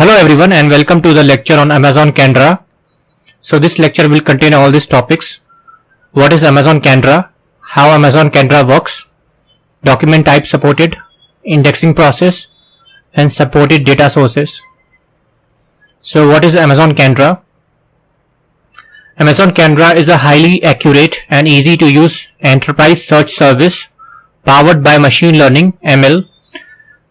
Hello everyone and welcome to the lecture on Amazon Kendra. So this lecture will contain all these topics. What is Amazon Kendra? How Amazon Kendra works? Document type supported, indexing process, and supported data sources. So what is Amazon Kendra? Amazon Kendra is a highly accurate and easy to use enterprise search service powered by machine learning (ML).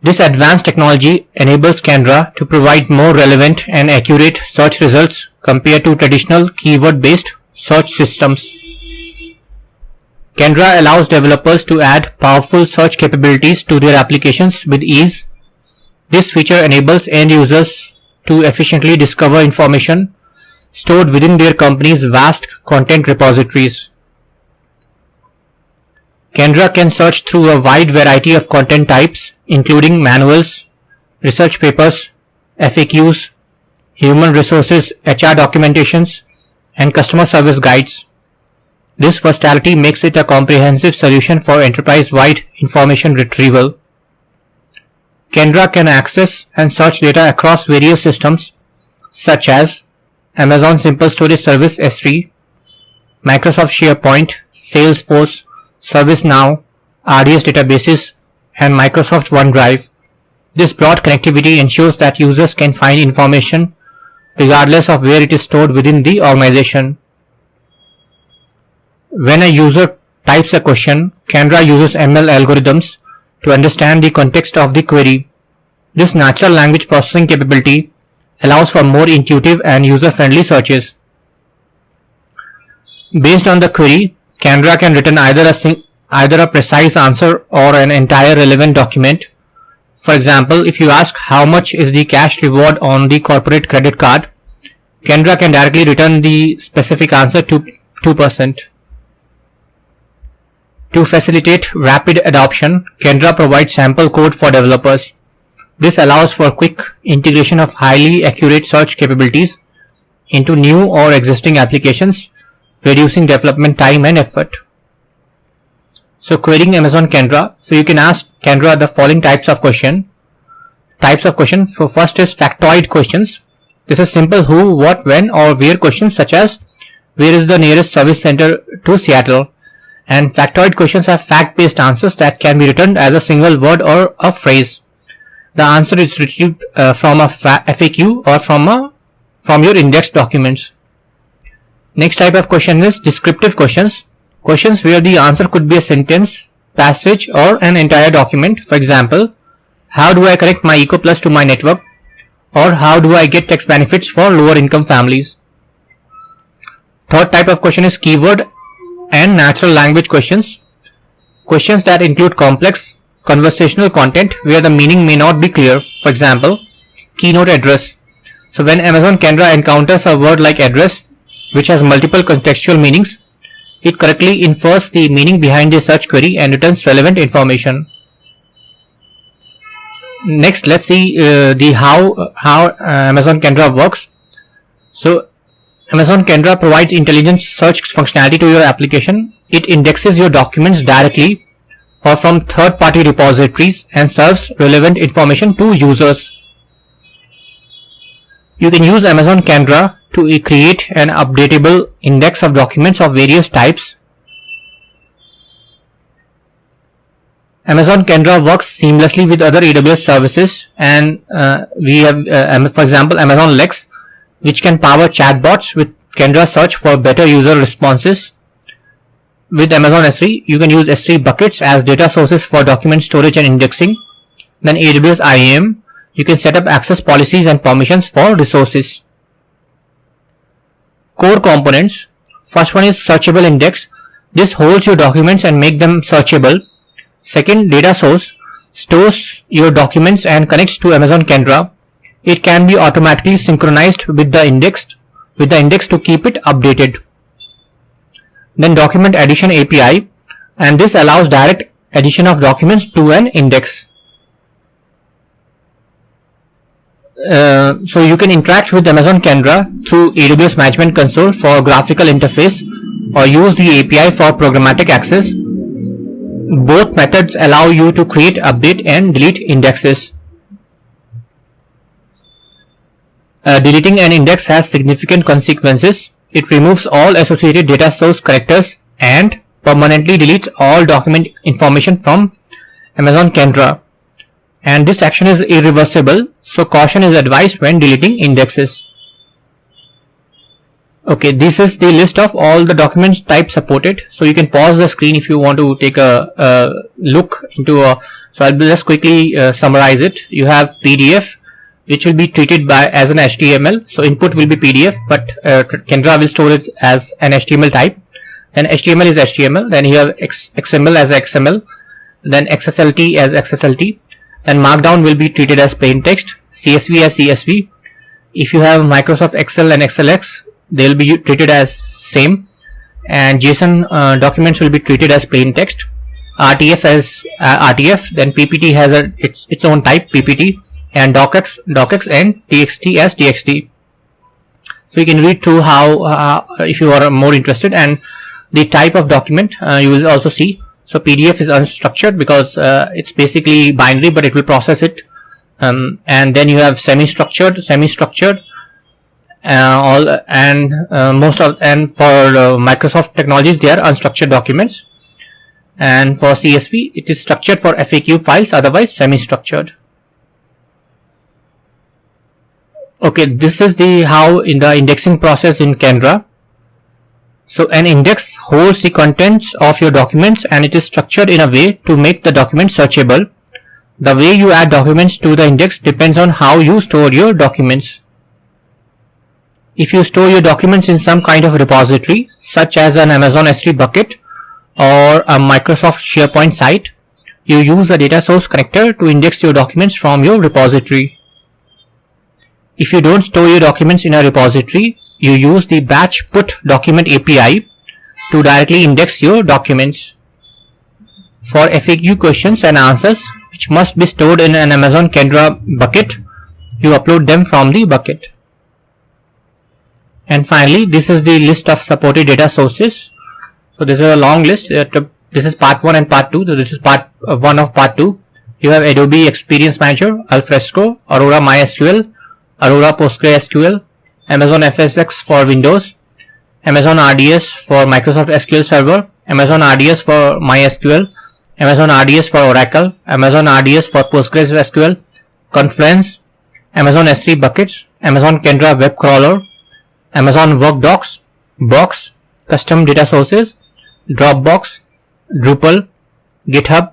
This advanced technology enables Kendra to provide more relevant and accurate search results compared to traditional keyword-based search systems. Kendra allows developers to add powerful search capabilities to their applications with ease. This feature enables end users to efficiently discover information stored within their company's vast content repositories. Kendra can search through a wide variety of content types, including manuals, research papers, FAQs, human resources, HR documentations, and customer service guides. This versatility makes it a comprehensive solution for enterprise-wide information retrieval. Kendra can access and search data across various systems such as Amazon Simple Storage Service S3, Microsoft SharePoint, Salesforce, ServiceNow, RDS databases, and Microsoft OneDrive. This broad connectivity ensures that users can find information regardless of where it is stored within the organization. When a user types a question, Kendra uses ML algorithms to understand the context of the query. This natural language processing capability allows for more intuitive and user-friendly searches. Based on the query, Kendra can return either a precise answer or an entire relevant document. For example, if you ask how much is the cash reward on the corporate credit card, Kendra can directly return the specific answer to 2%. To facilitate rapid adoption, Kendra provides sample code for developers. This allows for quick integration of highly accurate search capabilities into new or existing applications, reducing development time and effort. So querying Amazon Kendra. So you can ask Kendra the following types of question. So first is factoid questions. This is simple who, what, when, or where questions such as where is the nearest service center to Seattle. And factoid questions are fact-based answers that can be returned as a single word or a phrase. The answer is retrieved from a FAQ or from your indexed documents. Next type of question is descriptive questions. Questions where the answer could be a sentence, passage, or an entire document. For example, how do I connect my EcoPlus to my network? Or how do I get tax benefits for lower income families? Third type of question is keyword and natural language questions. Questions that include complex conversational content where the meaning may not be clear. For example, keynote address. So when Amazon Kendra encounters a word like address, which has multiple contextual meanings, it correctly infers the meaning behind the search query and returns relevant information. Next, let's see how Amazon Kendra works. So Amazon Kendra provides intelligent search functionality to your application. It indexes your documents directly or from third-party repositories and serves relevant information to users. You can use Amazon Kendra to create an updatable index of documents of various types. Amazon Kendra works seamlessly with other AWS services, and we have, for example, Amazon Lex, which can power chatbots with Kendra search for better user responses. With Amazon S3, you can use S3 buckets as data sources for document storage and indexing. Then AWS IAM, you can set up access policies and permissions for resources. Core components. First one is searchable index. This holds your documents and make them searchable. Second, data source stores your documents and connects to Amazon Kendra. It can be automatically synchronized with the index to keep it updated. Then document addition API, and this allows direct addition of documents to an index. So you can interact with Amazon Kendra through AWS Management Console for graphical interface or use the API for programmatic access. Both methods allow you to create, update, and delete indexes. Deleting an index has significant consequences. It removes all associated data source characters and permanently deletes all document information from Amazon Kendra. And this action is irreversible, so caution is advised when deleting indexes. Okay, this is the list of all the document types supported. So you can pause the screen if you want to take a look into so I'll just quickly summarize it. You have PDF, which will be treated as an HTML. So input will be PDF, but Kendra will store it as an HTML type. Then HTML is HTML. Then you have XML as XML. Then XSLT as XSLT. And Markdown will be treated as plain text. CSV as CSV. If you have Microsoft Excel and XLX, they will be treated as same. And JSON documents will be treated as plain text. RTF as RTF. Then PPT has its own type, PPT. And docx and txt as txt. So you can read through how if you are more interested, and the type of document you will also see. So PDF is unstructured because it's basically binary, but it will process it. And then you have semi-structured, and for Microsoft technologies they are unstructured documents. And for CSV it is structured for FAQ files, otherwise semi-structured. Okay, this is how in the indexing process in Kendra. So an index holds the contents of your documents, and it is structured in a way to make the document searchable. The way you add documents to the index depends on how you store your documents. If you store your documents in some kind of repository, such as an Amazon S3 bucket or a Microsoft SharePoint site, you use a data source connector to index your documents from your repository. If you don't store your documents in a repository, you use the batch put document API to directly index your documents. For FAQ questions and answers, which must be stored in an Amazon Kendra bucket, you upload them from the bucket. And finally, this is the list of supported data sources. So this is a long list. This is part 1 and part 2. So this is part 1 of part 2. You have Adobe Experience Manager, Alfresco, Aurora MySQL, Aurora PostgreSQL, Amazon FSx for Windows, Amazon RDS for Microsoft SQL Server, Amazon RDS for MySQL, Amazon RDS for Oracle, Amazon RDS for PostgreSQL, Confluence, Amazon S3 Buckets, Amazon Kendra Web Crawler, Amazon WorkDocs, Box, Custom Data Sources, Dropbox, Drupal, GitHub,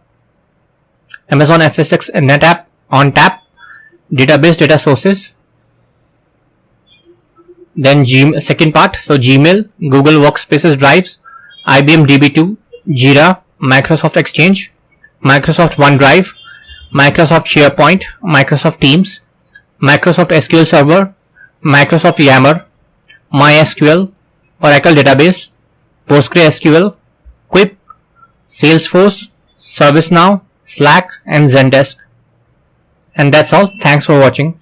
Amazon FSx and NetApp, ONTAP, Database Data Sources. Then second part, so Gmail, Google Workspaces Drives, IBM DB2, Jira, Microsoft Exchange, Microsoft OneDrive, Microsoft SharePoint, Microsoft Teams, Microsoft SQL Server, Microsoft Yammer, MySQL, Oracle Database, PostgreSQL, Quip, Salesforce, ServiceNow, Slack, and Zendesk. And that's all. Thanks for watching.